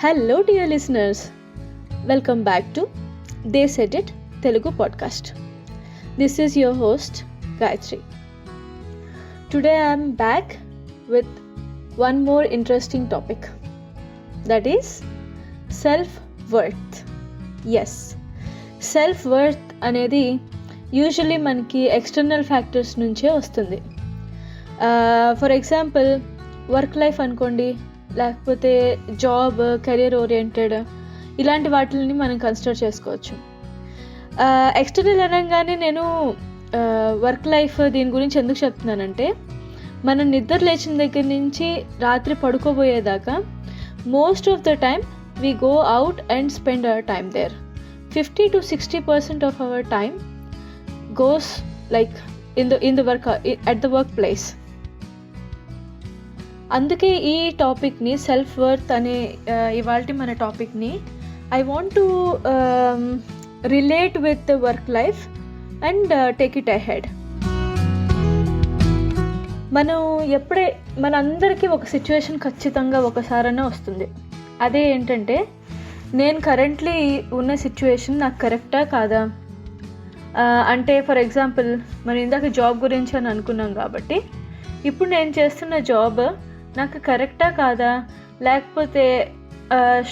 Hello dear listeners, welcome back to they said it Telugu podcast. This is your host Gayatri. Today I am back with one more interesting topic, that is self-worth. Yes, self-worth అనేది usually మనకి external factors నుంచే వస్తుంది. For example work life అనుకోండి, లేకపోతే job, career oriented, ఇలాంటి వాటిని మనం consider చేసుకోవచ్చు. ఎక్స్టర్నల్ అనగానే నేను వర్క్ లైఫ్ దీని గురించి ఎందుకు చెప్తున్నానంటే, మనం నిద్ర లేచిన దగ్గర నుంచి రాత్రి పడుకోబోయేదాకా most of the time we go out and spend our time there. 50-60% of our time goes like in the work at the workplace. అందుకే ఈ టాపిక్ని, సెల్ఫ్ వర్త్ అనే ఇవాల్టి మన టాపిక్ని I want to relate with work life and take it ahead. మనందరికీ ఒక situation ఖచ్చితంగా ఒకసారైనా వస్తుంది. అదే ఏంటంటే, నేను కరెంట్లీ ఉన్న సిచ్యువేషన్ నాకు కరెక్టా కాదా అంటే, ఫర్ ఎగ్జాంపుల్ మనం ఇందాక జాబ్ గురించి అని అనుకున్నాం కాబట్టి, ఇప్పుడు నేను చేస్తున్న జాబ్ నాకు కరెక్టా కాదా, లేకపోతే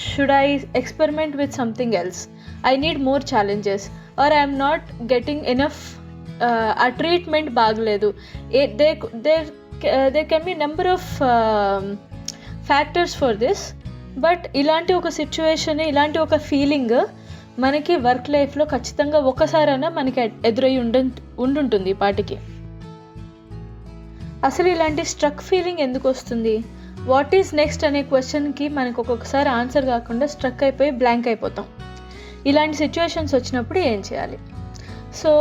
should I experiment with something else, I need more challenges, or I'm not getting enough, ఆ ట్రీట్మెంట్ బాగలేదు. There can be number of factors for this. But ఇలాంటి ఒక సిచ్యువేషన్, ఇలాంటి ఒక ఫీలింగ్ మనకి వర్క్ లైఫ్లో ఖచ్చితంగా ఒకసారైనా మనకి ఎదురై ఉండుంటుంది ఈ పాటికి. అసలు ఇలాంటి స్ట్రక్ ఫీలింగ్ ఎందుకు వస్తుంది, వాట్ ఈజ్ నెక్స్ట్ అనే క్వశ్చన్కి మనకు ఒక్కొక్కసారి ఆన్సర్ కాకుండా స్ట్రక్ అయిపోయి బ్లాంక్ అయిపోతాం. ఇలాంటి సిచ్యువేషన్స్ వచ్చినప్పుడు ఏం చేయాలి? సో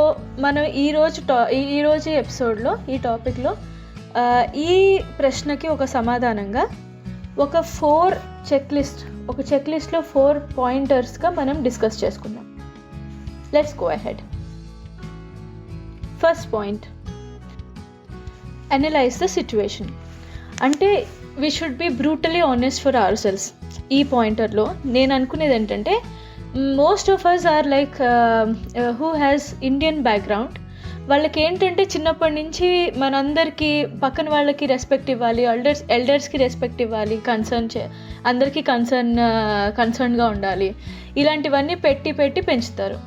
మనం ఈరోజు ఎపిసోడ్లో, ఈ టాపిక్లో ఈ ప్రశ్నకి ఒక సమాధానంగా ఒక చెక్ లిస్ట్లో 4 పాయింటర్స్గా మనం డిస్కస్ చేసుకుందాం. Let's go ahead. First point, analyse the situation. అంటే we should be brutally honest for our selves. ఈ పాయింటర్లో నేను అనుకునేది ఏంటంటే, most of us are like who has Indian background. వాళ్ళకి ఏంటంటే చిన్నప్పటి నుంచి మనందరికీ పక్కన వాళ్ళకి రెస్పెక్ట్ ఇవ్వాలి, ఎల్డర్స్కి రెస్పెక్ట్ ఇవ్వాలి, అందరికీ కన్సర్న్గా ఉండాలి, ఇలాంటివన్నీ పెట్టి పెంచుతారు.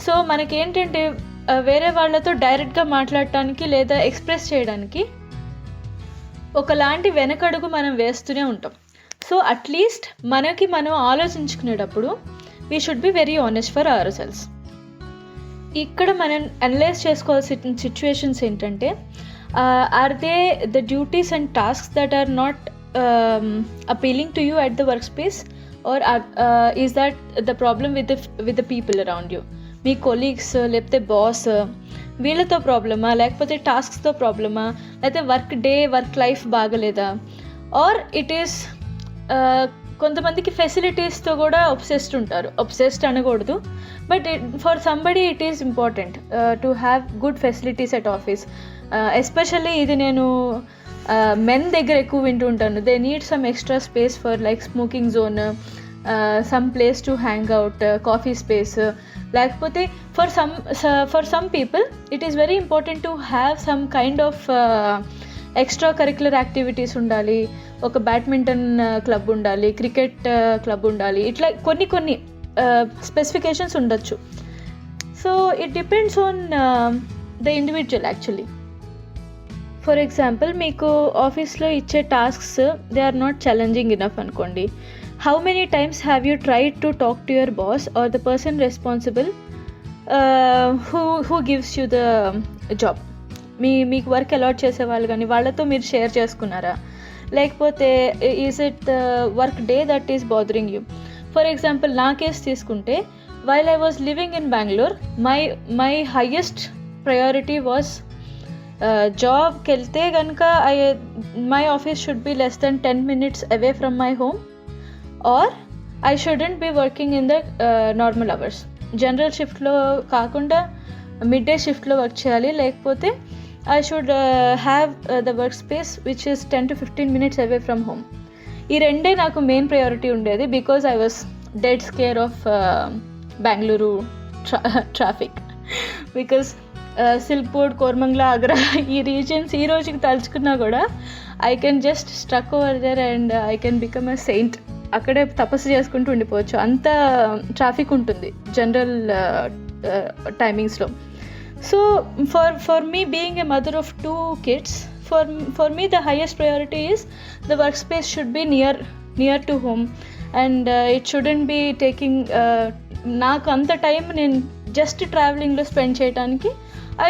సో మనకేంటంటే వేరే వాళ్ళతో డైరెక్ట్గా మాట్లాడటానికి లేదా ఎక్స్ప్రెస్ చేయడానికి ఒకలాంటి వెనకడుగు మనం వేస్తూనే ఉంటాం. సో అట్లీస్ట్ మనం ఆలోచించుకునేటప్పుడు we should be very honest for our selves. ఇక్కడ మనం అనలైజ్ చేసుకోవాల్సిన సిచ్యువేషన్స్ ఏంటంటే, are they the duties and tasks that are not appealing to you at the workspace, or is that the problem with the people around you? మీ colleagues, లేకపోతే boss, వీళ్ళతో ప్రాబ్లమా, లేకపోతే టాస్క్స్తో ప్రాబ్లమా, లేకపోతే వర్క్ లైఫ్ బాగలేదా, ఆర్ ఇట్ ఈస్ కొంతమందికి ఫెసిలిటీస్తో కూడా ఒబ్సెస్డ్ అనకూడదు, but for somebody it is important to have good facilities at office. Especially ఇది నేను మెన్ దగ్గర ఎక్కువ వింటూ ఉంటాను. They need some extra space for like smoking zone, some place to hang out, coffee space, లేకపోతే for some people it is very important to have some kind of extra curricular activities ఉండాలి. ఒక badminton club ఉండాలి, cricket club ఉండాలి, ఇట్లా కొన్ని specifications ఉండొచ్చు. So it depends on the individual actually. For example, మీకు ఆఫీస్లో ఇచ్చే tasks they are not challenging enough అనుకోండి. How many times have you tried to talk to your boss or the person responsible who gives you the job? మీకు work allot చేసేవాళ్ళు కానీ వాళ్ళతో మీరు share చేసుకున్నారా? లేకపోతే is it the work day that is bothering you? For example, నా case తీసుకుంటే, while I was living in Bengaluru, my highest priority was జాబ్కి వెళ్తే కనుక my office should be less than 10 minutes away from my home, or I shouldn't be working in the normal hours. General షిఫ్ట్లో కాకుండా mid day షిఫ్ట్లో work చేయాలి, లేకపోతే I should have the work space which is 10 to 15 minutes away from home. ఈ రెండే నాకు main priority ఉండేది, because I was dead scare of Bengaluru traffic. Because Silk Board, Koramangala, Agra ఈ రీజన్స్ ఈ రోజుకి తలుచుకున్నా కూడా I can just struck over there and I can become a saint. అక్కడే తపస్సు చేసుకుంటూ ఉండిపోవచ్చు, అంత ట్రాఫిక్ ఉంటుంది జనరల్ టైమింగ్స్లో. So for me being a mother of 2 kids, for me the highest priority is the workspace should be near to home, and it shouldn't be taking నాకు అంత time నేను జస్ట్ ట్రావెలింగ్లో స్పెండ్ చేయడానికి I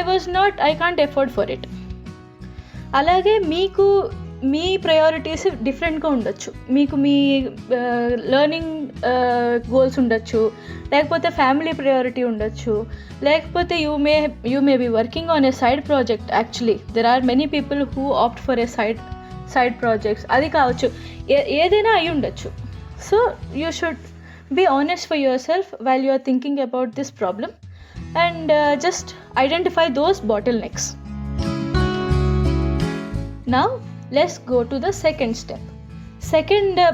can't afford for it. అలాగే మీకు మీ priorities డిఫరెంట్గా ఉండొచ్చు. మీకు మీ learning goals ఉండొచ్చు, లేకపోతే ఫ్యామిలీ ప్రయారిటీ ఉండొచ్చు, లేకపోతే you may be working on a side project. Actually there are many people who opt for a side projects, అది కావచ్చు, ఏదైనా అయి ఉండొచ్చు. So you should be honest for your self while you are thinking about this problem and just identify those bottlenecks. Now let's go to the second step.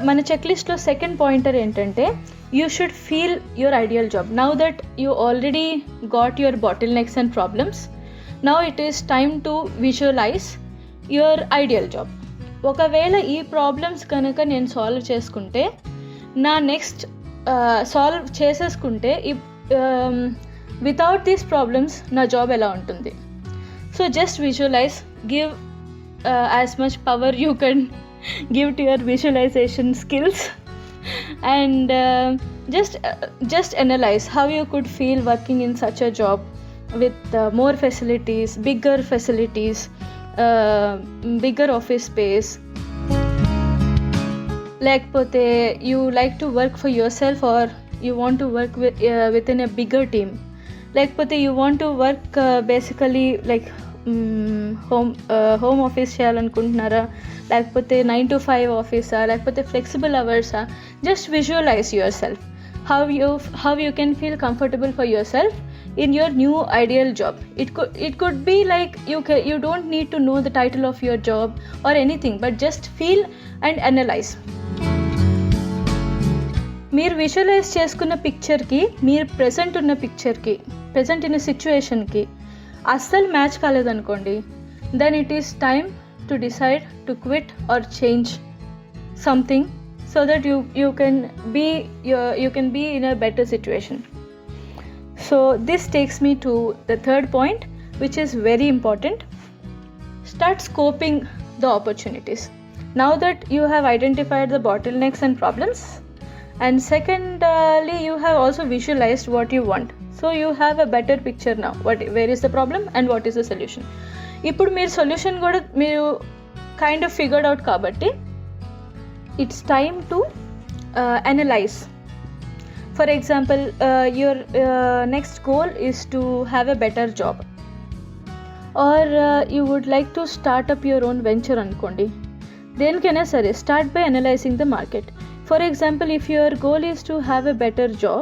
మన చెక్లిస్ట్లో second pointer ఏంటంటే, you should feel your ideal job. Now that you already got your bottlenecks and problems, now it is time to visualize your ideal job. ఒకవేళ ఈ problems కనుక నేను solve చేసుకుంటే, నా next solve చేసేసుకుంటే without these problems నా job ఎలా ఉంటుంది. So just visualise, give as much power you can give to your visualisation skills, and just analyze how you could feel working in such a job with more facilities, bigger office space. లేకపోతే you like to work for yourself, or you want to work within a bigger team. లేకపోతే you want to work basically like home office చేయాలనుకుంటున్నారా, లేకపోతే 9 to 5 ఆఫీసా, లేకపోతే flexible అవర్సా. Just visualize your self, how you can feel comfortable for yourself in your new ideal job. It could be like you don't need to know the title of your job or anything, but just feel and analyze. మీరు visualize చేసుకున్న పిక్చర్కి, మీరు present ఉన్న సిచ్యువేషన్కి అస్సలు match కాలేదనుకోండి, then it is time to decide to quit or change something so that you can be in a better situation. So this takes me to the third point, which is very important. Start scoping the opportunities. Now that you have identified the bottlenecks and problems, and secondly you have also visualized what you want, so you have a better picture now where is the problem and what is the solution. ఇప్పుడు మీరు solution కూడా మీరు kind of figured out కాబట్టి it's time to analyse. For example, your next goal is to have a better job, or you would like to start up your own venture అనుకోండి. దేనికైనా సరే start by analyzing the market. For example, if your goal is to have a better job,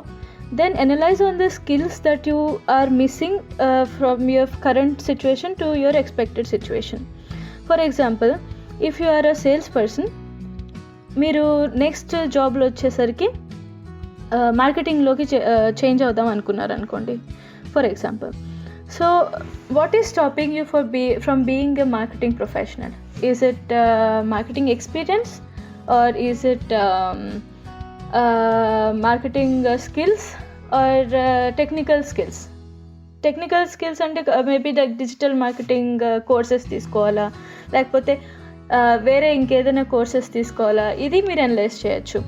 then analyze on the skills that you are missing from your current situation to your expected situation. For example, if you are a salesperson, మీరు next జాబ్లో వచ్చేసరికి మార్కెటింగ్లోకి change అవుదాం అనుకున్నారు అనుకోండి, for example. So what is stopping you from being a marketing professional? Is it marketing experience, or is it marketing skills, or technical skills? Technical skills అంటే maybe like digital marketing courses తీసుకోవాలా, లేకపోతే వేరే ఇంకేదైనా courses తీసుకోవాలా, ఇది మీరు analyse చేయొచ్చు.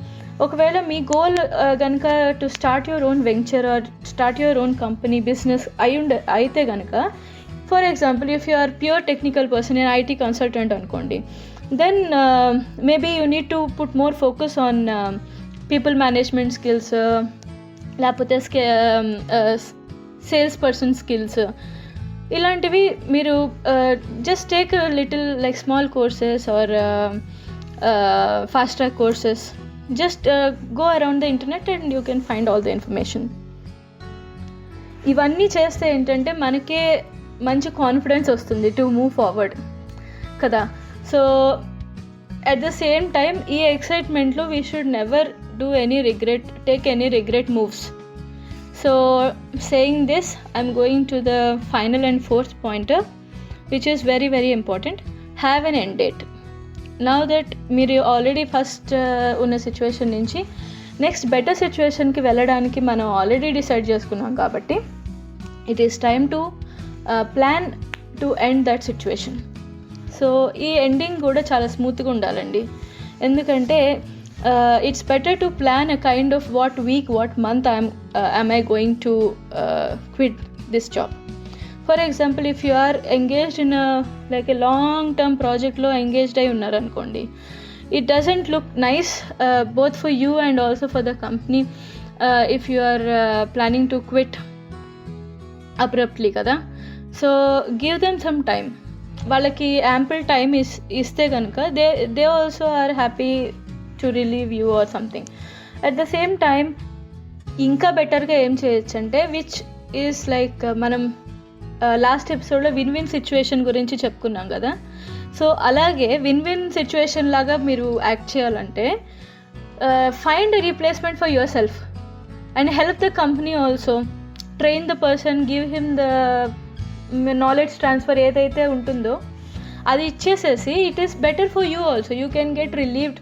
ఒకవేళ మీ గోల్ కనుక to start your own venture or start your own company business అయితే కనుక, for example if you are pure technical person, నేను ఐటీ కన్సల్టెంట్ అనుకోండి, then maybe you need to put more focus on people management skills, లేకపోతే sales person skills. ఇలాంటివి మీరు జస్ట్ take little like small courses or fast track courses. Just go around the internet and you can find all the information. ఇవన్నీ చేస్తే ఏంటంటే మనకే మంచి confidence వస్తుంది టు మూవ్ ఫార్వర్డ్ కదా. So at the same time ఈ ఎక్సైట్మెంట్లో we should never do take any regret moves. So saying this, I'm going to the final and fourth pointer, which is very very important. Have an end date. Now that మీరు already first ఉన్న situation నుంచి next better సిచ్యువేషన్కి వెళ్ళడానికి మనం already decide చేసుకున్నాం కాబట్టి it is time to plan to end that situation. So ఈ ending కూడా చాలా స్మూత్గా ఉండాలండి. ఎందుకంటే it's better to plan a kind of what week, what month am I going to quit this job. For example, if you are engaged in a long term project lo engaged అయి ఉన్నారనుకోండి, it doesn't look nice both for you and also for the company if you are planning to quit abruptly కదా. So give them some time. వాళ్ళకి ample time ఇస్తే కనుక they also are happy to relieve you or something. At the same time ఇంకా బెటర్గా ఏం చేయొచ్చు అంటే, which is like మనం లాస్ట్ ఎపిసోడ్లో విన్ విన్ సిచ్యువేషన్ గురించి చెప్పుకున్నాం కదా. సో అలాగే విన్ విన్ సిచ్యువేషన్ లాగా మీరు యాక్ట్ చేయాలంటే find a replacement for your self and help the company also. Train the person, give him the knowledge transfer ఏదైతే ఉంటుందో అది ఇచ్చేసేసి it is better for you also. You can get relieved.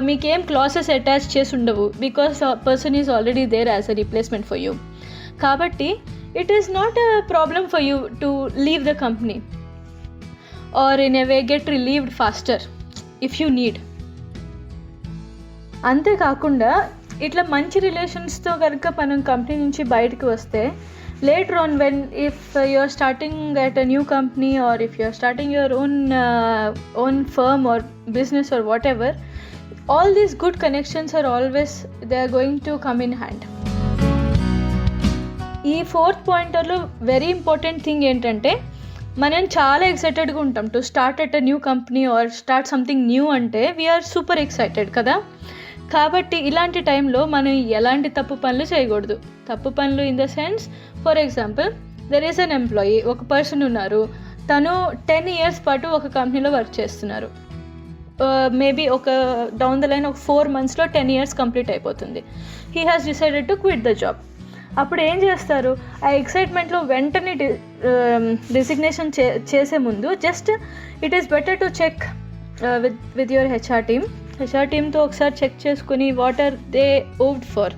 మీకేం classes attach చేసి ఉండవు because person is already there as a replacement for you. కాబట్టి it is not a problem for you to leave the company or in a way get relieved faster if you need. అంతేకాకుండా ఇట్లా మంచి రిలేషన్స్తో కనుక మనం company నుంచి బయటకు వస్తే later on, when if you're starting at a new company or if you're starting your own firm or business or whatever, all these good connections are always, they are going to come in hand. ఈ fourth పాయింటర్లో very important thing ఏంటంటే, మనం చాలా ఎక్సైటెడ్గా ఉంటాం to start at a new company or start something new అంటే we're super excited కదా. కాబట్టి ఇలాంటి టైంలో మనం ఎలాంటి తప్పు పనులు చేయకూడదు. తప్పు పనులు in the sense, for example there is an employee, ఒక పర్సన్ ఉన్నారు, తను 10 years పాటు ఒక కంపెనీలో వర్క్ చేస్తున్నారు. మేబీ ఒక డౌన్ ద లైన్ ఒక 4 monthsలో 10 years కంప్లీట్ అయిపోతుంది. He has decided to quit the job. అప్పుడు ఏం చేస్తారు, ఆ ఎక్సైట్మెంట్లో వెంటనే రిజిగ్నేషన్ చేసే ముందు just it is better to check with your HR టీమ్తో ఒకసారి చెక్ చేసుకుని what are they owed for.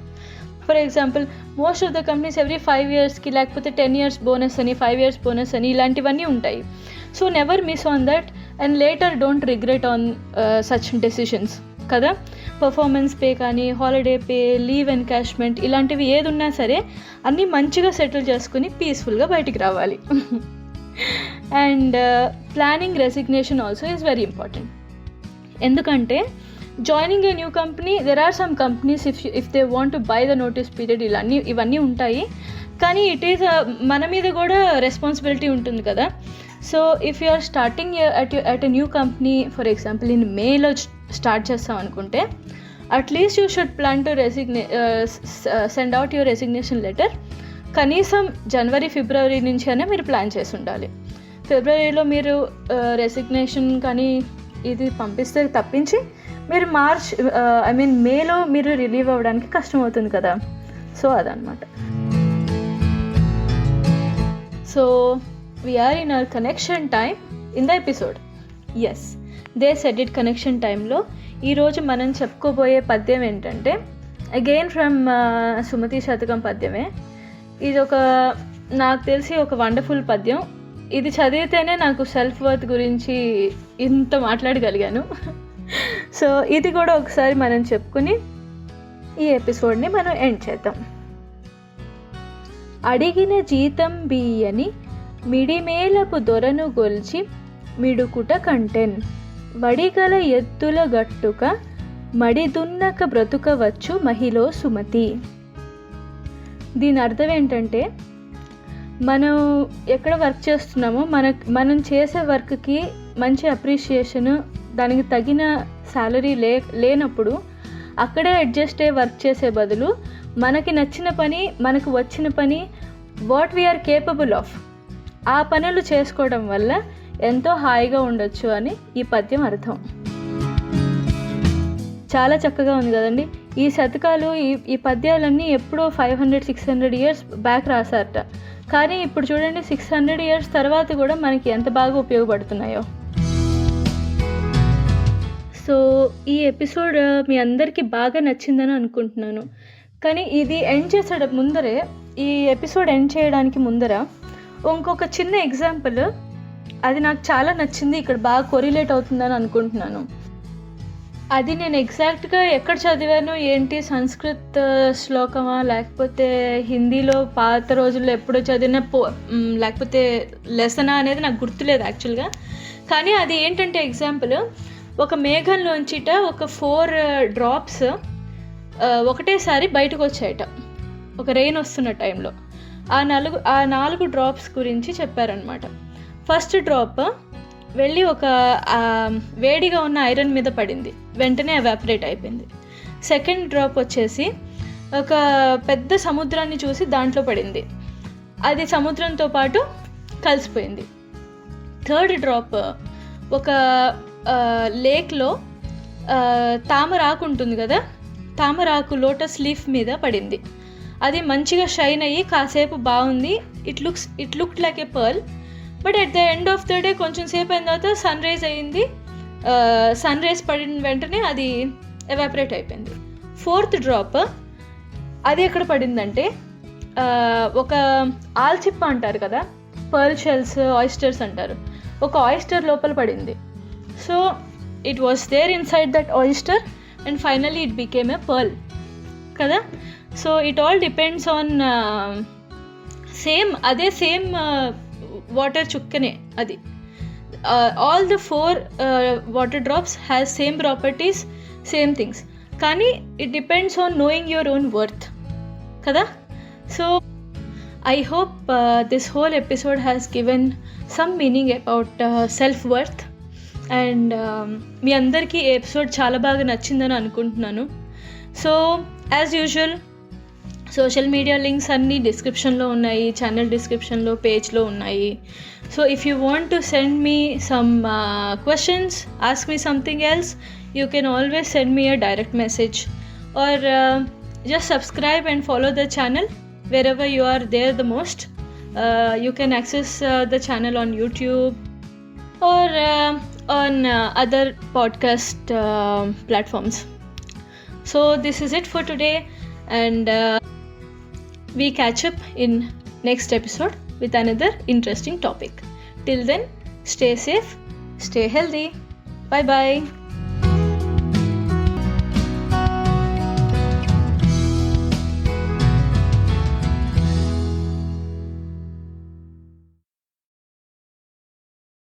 For example, most of the companies every 5 yearsకి లేకపోతే 10 years బోనస్ అని, 5 years బోనస్ అని ఇలాంటివన్నీ ఉంటాయి. So never miss on that and later don't regret on such decisions కదా. పర్ఫార్మెన్స్ పే కానీ, holiday pay, leave encashment ఇలాంటివి ఏది ఉన్నా సరే అన్నీ మంచిగా సెటిల్ చేసుకుని పీస్ఫుల్గా బయటికి రావాలి. And planning resignation also is very important. ఎందుకంటే joining a new company, there are some companies if they want to buy the notice period ఇవన్నీ ఉంటాయి. కానీ ఇట్ ఈస్ మన మీద కూడా రెస్పాన్సిబిలిటీ ఉంటుంది కదా. So if you are starting at a new company, for example in మేలో స్టార్ట్ చేస్తాం అనుకుంటే, at least you should plan to send out your resignation letter కనీసం January, February నుంచి అయినా మీరు ప్లాన్ చేసి ఉండాలి. ఫిబ్రవరిలో మీరు రెసిగ్నేషన్ కానీ ఇది పంపిస్తే తప్పించి మీరు మేలో మీరు రిలీవ్ అవ్వడానికి కష్టం అవుతుంది కదా. సో అదనమాట. So we're in our connection time in the episode. Yes, they said it connection టైంలో ఈరోజు మనం చెప్పుకోబోయే పద్యం ఏంటంటే, అగైన్ ఫ్రమ్ సుమతి శతకం పద్యమే. ఇది నాకు తెలిసి ఒక వండర్ఫుల్ పద్యం. ఇది చదివితేనే నాకు సెల్ఫ్ వర్త్ గురించి ఇంత మాట్లాడగలిగాను. సో ఇది కూడా ఒకసారి మనం చెప్పుకుని ఈ ఎపిసోడ్ని మనం ఎండ్ చేద్దాం. అడిగిన జీతం బియ్యని మిడిమేలపు దొరను గొల్చి మిడుకుట కంటెన్, వడిగల ఎత్తుల గట్టుక మడిదున్నక బ్రతుకవచ్చు మహిళ సుమతి. దీని అర్థం ఏంటంటే, మనం ఎక్కడ వర్క్ చేస్తున్నామో మనం చేసే వర్క్కి మంచి అప్రిషియేషను, దానికి తగిన శాలరీ లేనప్పుడు అక్కడే అడ్జస్ట్ అయ్యి వర్క్ చేసే బదులు మనకి నచ్చిన పని, మనకు వచ్చిన పని, వాట్ వీఆర్ కేపబుల్ ఆఫ్, ఆ పనులు చేసుకోవడం వల్ల ఎంతో హాయిగా ఉండొచ్చు అని ఈ పద్యం అర్థం. చాలా చక్కగా ఉంది కదండి. ఈ శతకాలు ఈ పద్యాలన్నీ ఎప్పుడో 500-600 ఇయర్స్ బ్యాక్ రాశారట. కానీ ఇప్పుడు చూడండి 600 ఇయర్స్ తర్వాత కూడా మనకి ఎంత బాగా ఉపయోగపడుతున్నాయో. సో ఈ ఎపిసోడ్ మీ అందరికీ బాగా నచ్చిందని అనుకుంటున్నాను. కానీ ఇది ఎండ్ చేసే ముందరే, ఈ ఎపిసోడ్ ఎండ్ చేయడానికి ముందర ఇంకొక చిన్న ఎగ్జాంపుల్, అది నాకు చాలా నచ్చింది, ఇక్కడ బాగా కొరిలేట్ అవుతుందని అనుకుంటున్నాను. అది నేను ఎగ్జాక్ట్గా ఎక్కడ చదివాను ఏంటి, సంస్కృత్ శ్లోకమా లేకపోతే హిందీలో పాత రోజుల్లో ఎప్పుడో చదివిన లేకపోతే లెసనా అనేది నాకు గుర్తులేదు యాక్చువల్గా. కానీ అది ఏంటంటే ఎగ్జాంపుల్, ఒక మేఘంలోంచిట ఒక 4 డ్రాప్స్ ఒకటేసారి బయటకు వచ్చాయట ఒక రెయిన్ వస్తున్న టైంలో. ఆ 4 డ్రాప్స్ గురించి చెప్పారనమాట. ఫస్ట్ డ్రాప్ వెళ్ళి ఒక వేడిగా ఉన్న ఐరన్ మీద పడింది, వెంటనే ఎవాపరేట్ అయిపోయింది. సెకండ్ డ్రాప్ వచ్చేసి ఒక పెద్ద సముద్రాన్ని చూసి దాంట్లో పడింది, అది సముద్రంతో పాటు కలిసిపోయింది. థర్డ్ డ్రాప్ ఒక లేక్లో తామరాకు ఉంటుంది కదా, తామరాకు లోటస్ లీఫ్ మీద పడింది, అది మంచిగా షైన్ అయ్యి కాసేపు బాగుంది, it look like A pearl. But at the end of the day కొంచెం సేపు అయిన తర్వాత సన్ రైజ్ అయ్యింది, సన్ రైజ్ పడిన వెంటనే అది ఎవాపరేట్ అయిపోయింది. ఫోర్త్ డ్రాప్ అది ఎక్కడ పడిందంటే ఒక ఆల్చిప్ప అంటారు కదా, పర్ల్ షెల్స్, ఆయిస్టర్స్ అంటారు, ఒక ఆయిస్టర్ లోపల పడింది. So it was there inside that oyster and finally it became a pearl కదా. So it all depends on అదే సేమ్ వాటర్ చుక్కనే అది. All the 4 water drops has same properties, same things, కానీ it depends on knowing your own worth కదా. So I hope this whole episode has given some meaning about self worth. అండ్ మీ అందరికీ ఈ episode చాలా బాగా నచ్చిందని అనుకుంటున్నాను. So as usual social media links అన్నీ డిస్క్రిప్షన్లో ఉన్నాయి, ఛానల్ డిస్క్రిప్షన్లో, పేజ్లో ఉన్నాయి. So if you want to send me some questions, ask me something else, you can always send me a direct message or just subscribe and follow the channel wherever you are there the most. You can access the channel on YouTube or on other podcast platforms. So this is it for today, and we catch up in next episode with another interesting topic. Till then, stay safe, stay healthy. Bye bye.